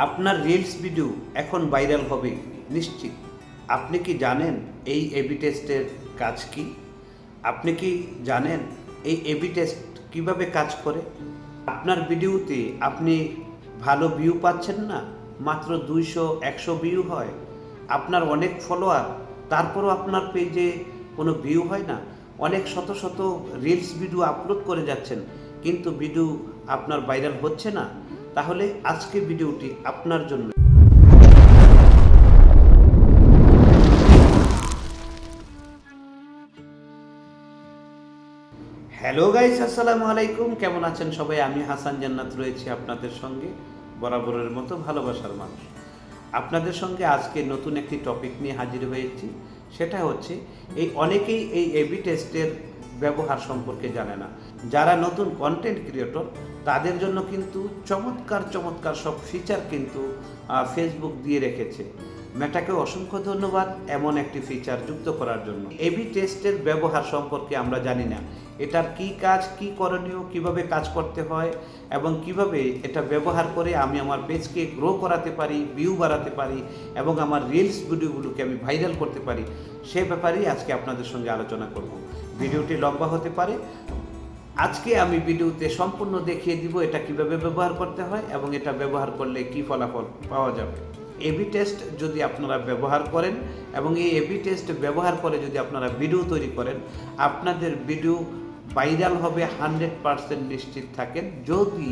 আপনার reels video এখন viral হবে নিশ্চিত। আপনি কি জানেন এই এবি টেস্টের কাজ কি? আপনি কি জানেন এই এবি টেস্ট কীভাবে কাজ করে? আপনার ভিডিওতে আপনি ভালো ভিউ পাচ্ছেন না, মাত্র 200-100 ভিউ হয়। আপনার অনেক ফলোয়ার, তারপরও আপনার পেজে কোনো ভিউ হয় না। অনেক শত শত রিলস ভিডিও আপলোড করে যাচ্ছেন, কিন্তু ভিডিও আপনার ভাইরাল হচ্ছে না। তাহলে আজকে ভিডিওটি আপনার জন্য। হ্যালো গাইস, আসসালামু আলাইকুম। কেমন আছেন সবাই? আমি হাসান জান্নাত রয়েছি আপনাদের সঙ্গে, বরাবরের মতো ভালোবাসার মানুষ। আপনাদের সঙ্গে আজকে নতুন একটি টপিক নিয়ে হাজির হয়েছি। সেটা হচ্ছে অনেকেই এই এবি টেস্টের ব্যবহার সম্পর্কে জানে না। যারা নতুন কন্টেন্ট ক্রিয়েটর, তাদের জন্য কিন্তু চমৎকার চমৎকার সব ফিচার কিন্তু ফেসবুক দিয়ে রেখেছে। মেটাকে অসংখ্য ধন্যবাদ এমন একটি ফিচার যুক্ত করার জন্য। এবি টেস্টের ব্যবহার সম্পর্কে আমরা জানি না, এটার কি কাজ, কি করণীয়, কিভাবে কাজ করতে হয় এবং কিভাবে এটা ব্যবহার করে আমি আমার পেজকে গ্রো করাতে পারি, ভিউ বাড়াতে পারি এবং আমার রিলস ভিডিওগুলোকে আমি ভাইরাল করতে পারি, সে ব্যাপারেই আজকে আপনাদের সঙ্গে আলোচনা করব। ভিডিওটি লম্বা হতে পারে। আজকে আমি ভিডিওতে সম্পূর্ণ দেখিয়ে দিব এটা কিভাবে ব্যবহার করতে হয় এবং এটা ব্যবহার করলে কি ফলাফল পাওয়া যাবে। এবি টেস্ট যদি আপনারা ব্যবহার করেন এবং এই এবি টেস্ট ব্যবহার করে যদি আপনারা ভিডিও তৈরি করেন, আপনাদের ভিডিও ভাইরাল হবে 100% নিশ্চিত থাকেন, যদি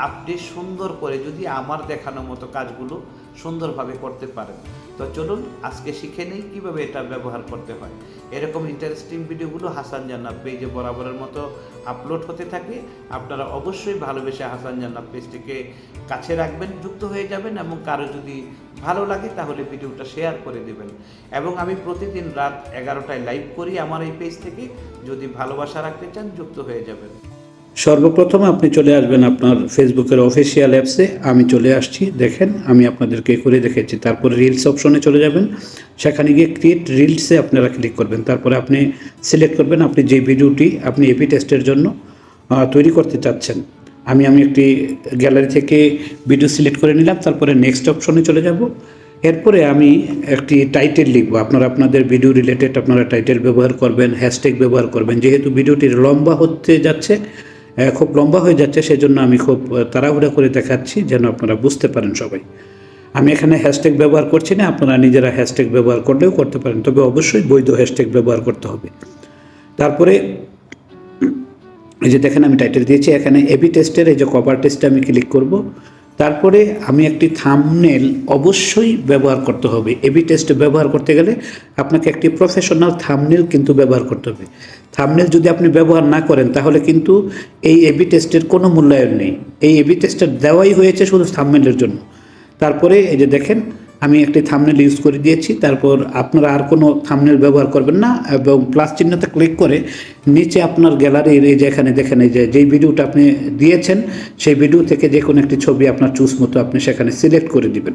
আপনি সুন্দর করে যদি আমার দেখানো মতো কাজগুলো সুন্দরভাবে করতে পারেন। তো চলুন আজকে শিখে নেই কীভাবে এটা ব্যবহার করতে হয়। এরকম ইন্টারেস্টিং ভিডিওগুলো হাসান জান্নাত পেজে বরাবরের মতো আপলোড হতে থাকে। আপনারা অবশ্যই ভালোবেসে হাসান জান্নাত পেজটিকে কাছে রাখবেন, যুক্ত হয়ে যাবেন এবং কারো যদি ভালো লাগে তাহলে ভিডিওটা শেয়ার করে দেবেন। এবং আমি প্রতিদিন রাত 11টায় লাইভ করি আমার এই পেজ থেকে। যদি ভালোবাসা রাখতে চান, যুক্ত হয়ে যাবেন। সর্বপ্রথম আপনি চলে আসবেন আপনার ফেসবুকের অফিসিয়াল অ্যাপসে। আমি চলে আসছি, দেখেন আমি আপনাদেরকে করে দেখেছি। তারপরে রিলস অপশনে চলে যাবেন, সেখানে গিয়ে ক্রিয়েট রিলসে আপনারা ক্লিক করবেন। তারপরে আপনি সিলেক্ট করবেন আপনি যে ভিডিওটি আপনি এবি টেস্টের জন্য তৈরি করতে চাচ্ছেন। আমি একটি গ্যালারি থেকে ভিডিও সিলেক্ট করে নিলাম। তারপরে নেক্সট অপশনে চলে যাব। এরপরে আমি একটি টাইটেল লিখব। আপনারা আপনাদের ভিডিও রিলেটেড আপনারা টাইটেল ব্যবহার করবেন, হ্যাশট্যাগ ব্যবহার করবেন। যেহেতু ভিডিওটি লম্বা হতে যাচ্ছে, খুব লম্বা হয়ে যাচ্ছে, সেজন্য আমি খুব তাড়াহুড়া করে দেখাচ্ছি যেন আপনারা বুঝতে পারেন সবাই। আমি এখানে হ্যাশট্যাগ ব্যবহার করছি না, আপনারা নিজেরা হ্যাশট্যাগ ব্যবহার করলেও করতে পারেন, তবে অবশ্যই বৈধ হ্যাশট্যাগ ব্যবহার করতে হবে। তারপরে এই যে দেখেন আমি টাইটেল দিয়েছি, এখানে এবি টেস্টের এই যে কভার টেস্টে আমি ক্লিক করব। তারপরে আমি একটি থাম্বনেল অবশ্যই ব্যবহার করতে হবে। এবি টেস্ট ব্যবহার করতে গেলে আপনাকে একটি প্রফেশনাল থাম্বনেল কিন্তু ব্যবহার করতে হবে। থাম্বনেল যদি আপনি ব্যবহার না করেন তাহলে কিন্তু এই এবি টেস্টের কোনো মূল্যায়ন নেই। এই এবি টেস্টের দেওয়াই হয়েছে শুধু থাম্বনেলের জন্য। তারপরে এই যে দেখেন আমি একটি থাম্বনেল ইউজ করে দিয়েছি। তারপর আপনারা আর কোনো থাম্বনেল ব্যবহার করবেন না এবং প্লাস চিহ্নতে ক্লিক করে নিচে আপনার গ্যালারির এই যে এখানে দেখেন এই যে যেই ভিডিওটা আপনি দিয়েছেন সেই ভিডিও থেকে যে কোনো একটি ছবি আপনার চুজ মতো আপনি সেখানে সিলেক্ট করে দিবেন।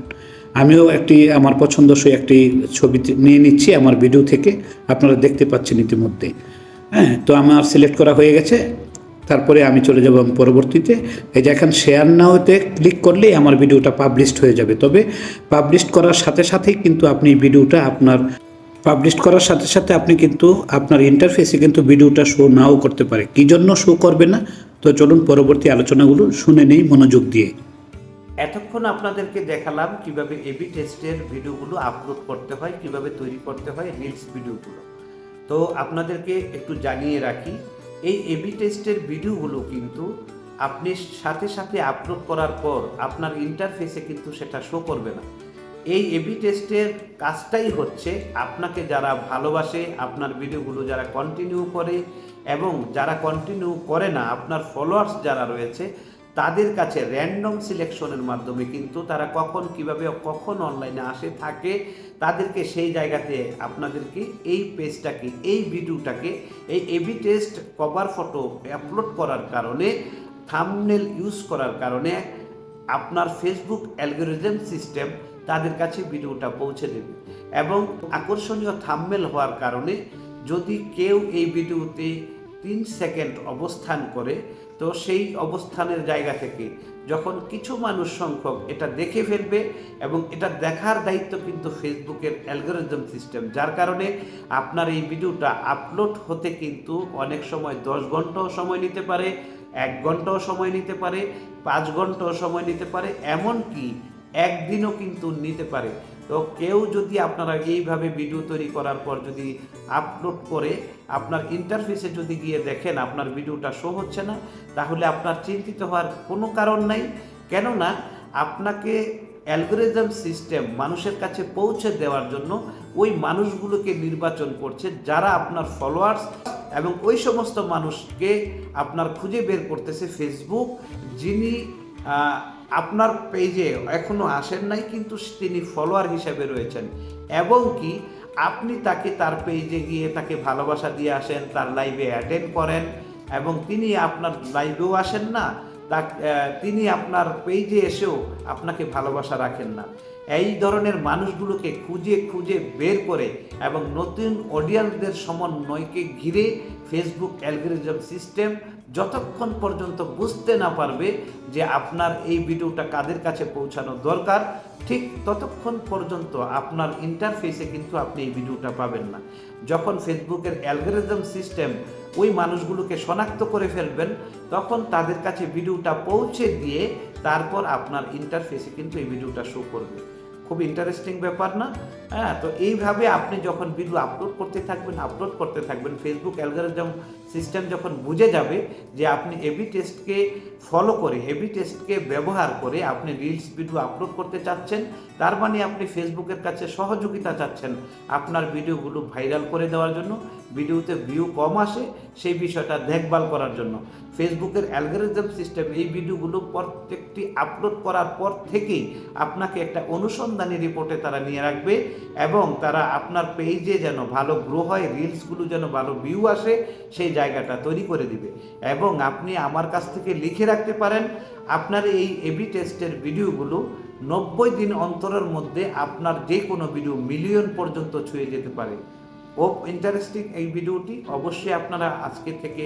আমিও একটি আমার পছন্দসই একটি ছবি নিয়ে নিচ্ছি আমার ভিডিও থেকে, আপনারা দেখতে পাচ্ছেন ইতিমধ্যে। হ্যাঁ, তো আমার সিলেক্ট করা হয়ে গেছে। তারপরে আমি চলে যাব পরবর্তীতে এই যে এখন শেয়ার নাওতে ক্লিক করলেই আমার ভিডিওটা পাবলিশড হয়ে যাবে। তবে পাবলিশ করার সাথে সাথেই কিন্তু আপনি ভিডিওটা আপনি কিন্তু আপনার ইন্টারফেসে কিন্তু ভিডিওটা শো নাও করতে পারে। কী জন্য শো করবে না? তো চলুন পরবর্তী আলোচনাগুলো শুনে নেই মনোযোগ দিয়ে। এতক্ষণ আপনাদেরকে দেখালাম কিভাবে এবি টেস্টের ভিডিওগুলো আপলোড করতে হয়, কিভাবে তৈরি করতে হয় রিলস ভিডিওগুলো। তো আপনাদেরকে একটু জানিয়ে রাখি, এই এবি টেস্টের ভিডিওগুলো কিন্তু আপনি সাথে সাথে আপলোড করার পর আপনার ইন্টারফেসে কিন্তু সেটা শো করবে না। এই এবি টেস্টের কাজটাই হচ্ছে আপনাকে যারা ভালোবাসে, আপনার ভিডিওগুলো যারা কন্টিনিউ করে এবং যারা কন্টিনিউ করে না, আপনার ফলোয়ার্স যারা রয়েছে, তাদের কাছে র্যান্ডম সিলেকশনের মাধ্যমে কিন্তু তারা কখন অনলাইনে আসে থাকে, তাদেরকে সেই জায়গাতে আপনাদেরকে এই পেজটাকে, এই ভিডিওটাকে, এই AB test cover photo upload করার কারণে, থাম্বনেল ইউজ করার কারণে আপনার ফেসবুক অ্যালগরিদম সিস্টেম তাদের কাছে ভিডিওটা পৌঁছে দেবে। এবং আকর্ষণীয় থাম্বনেল হওয়ার কারণে যদি কেউ এই ভিডিওতে 3 সেকেন্ড অবস্থান করে, তো সেই অবস্থানের জায়গা থেকে যখন কিছু মানুষ সংখ্যক এটা দেখে ফেলবে, এবং এটা দেখার দায়িত্ব কিন্তু ফেসবুকের অ্যালগরিদম সিস্টেম, যার কারণে আপনার এই ভিডিওটা আপলোড হতে কিন্তু অনেক সময় 10 ঘন্টাও সময় নিতে পারে, 1 ঘন্টাও সময় নিতে পারে, 5 ঘন্টাও সময় নিতে পারে, এমনকি একদিনও কিন্তু নিতে পারে। তো কেউ যদি আপনারা এইভাবে ভিডিও তৈরি করার পর যদি আপলোড করে আপনার ইন্টারফেসে যদি গিয়ে দেখেন আপনার ভিডিওটা শো হচ্ছে না, তাহলে আপনার চিন্তিত হওয়ার কোনো কারণ নাই। কেননা আপনাকে অ্যালগরিদম সিস্টেম মানুষের কাছে পৌঁছে দেওয়ার জন্য ওই মানুষগুলোকে নির্বাচন করছে যারা আপনার ফলোয়ার্স, এবং ওই সমস্ত মানুষকে আপনার খুঁজে বের করতেছে ফেসবুক, যিনি আপনার পেজে এখনো আসেন নাই কিন্তু তিনি ফলোয়ার হিসেবে রয়েছেন, এবং কি আপনি তাকে তার পেজে গিয়ে তাকে ভালোবাসা দিয়ে আসেন, তার লাইভে অ্যাটেন্ড করেন, এবং তিনি আপনার লাইভেও আসেন না, তিনি আপনার পেজে এসেও আপনাকে ভালোবাসা রাখেন না। এই ধরনের মানুষগুলোকে খুঁজে খুঁজে বের করে এবং নতুন অডিয়েন্সদের সমন্বয়কে ঘিরে ফেসবুক অ্যালগরিদম সিস্টেম যতক্ষণ পর্যন্ত বুঝতে না পারবে যে আপনার এই ভিডিওটা কাদের কাছে পৌঁছানো দরকার, ঠিক ততক্ষণ পর্যন্ত আপনার ইন্টারফেসে কিন্তু আপনি এই ভিডিওটা পাবেন না। যখন ফেসবুকের অ্যালগরিদম সিস্টেম ওই মানুষগুলোকে শনাক্ত করে ফেলবেন, তখন তাদের কাছে ভিডিওটা পৌঁছে দিয়ে তারপর আপনার ইন্টারফেসে কিন্তু এই ভিডিওটা শো করবে। খুব ইন্টারেস্টিং ব্যাপার না? হ্যাঁ, তো এইভাবে আপনি যখন ভিডিও আপলোড করতে থাকবেন, ফেসবুক অ্যালগরিদম সিস্টেম যখন বুঝে যাবে যে আপনি এবি টেস্টকে ফলো করে, এবি টেস্টকে ব্যবহার করে আপনি রিলস ভিডিও আপলোড করতে চাচ্ছেন, তার মানে আপনি ফেসবুকের কাছে সহযোগিতা চাচ্ছেন আপনার ভিডিওগুলো ভাইরাল করে দেওয়ার জন্য, ভিডিওতে ভিউ কম আসে সেই বিষয়টা দেখভাল করার জন্য। ফেসবুকের অ্যালগরিদম সিস্টেম এই ভিডিওগুলো প্রত্যেকটি আপলোড করার পর থেকেই আপনাকে একটা অনুসন্ধানী রিপোর্টে তারা নিয়ে রাখবে, এবং তারা আপনার পেজে যেন ভালো গ্রো হয়, রিলসগুলো যেন ভালো ভিউ আসে সেই জায়গাটা তৈরি করে দিবে। এবং আপনি আমার কাছ থেকে লিখে রাখতে পারেন, আপনার এই এবি টেস্টের ভিডিওগুলো 90 দিন অন্তরের মধ্যে আপনার যে কোনো ভিডিও মিলিয়ন পর্যন্ত ছুঁয়ে যেতে পারে। ইন্টারেস্টিং এই ভিডিওটি, অবশ্যই আপনারা আজকে থেকে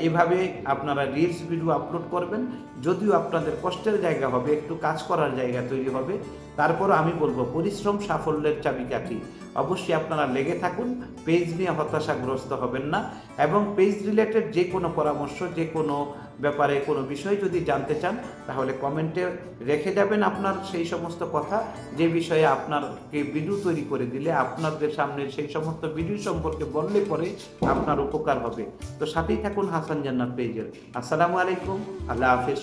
এভাবে আপনারা রিলস ভিডিও আপলোড করবেন। যদিও আপনাদের কষ্টের জায়গা হবে, একটু কাজ করার জায়গা তৈরি হবে, তারপরও আমি বলবো পরিশ্রম সাফল্যের চাবিকাঠি। অবশ্যই আপনারা লেগে থাকুন, পেজ নিয়ে হতাশাগ্রস্ত হবেন না, এবং পেজ রিলেটেড যে কোনো পরামর্শ, যে কোনো ব্যাপারে কোনো বিষয় যদি জানতে চান তাহলে কমেন্টে রেখে যাবেন আপনার সেই সমস্ত কথা, যে বিষয়ে আপনাকে ভিডিও তৈরি করে দিলে আপনাদের সামনে সেই সমস্ত ভিডিও সম্পর্কে বললে পরে আপনার উপকার হবে। তো সাথেই থাকুন হাসান জান্নাত পেজের। আসসালামু আলাইকুম, আল্লাহ হাফেজ।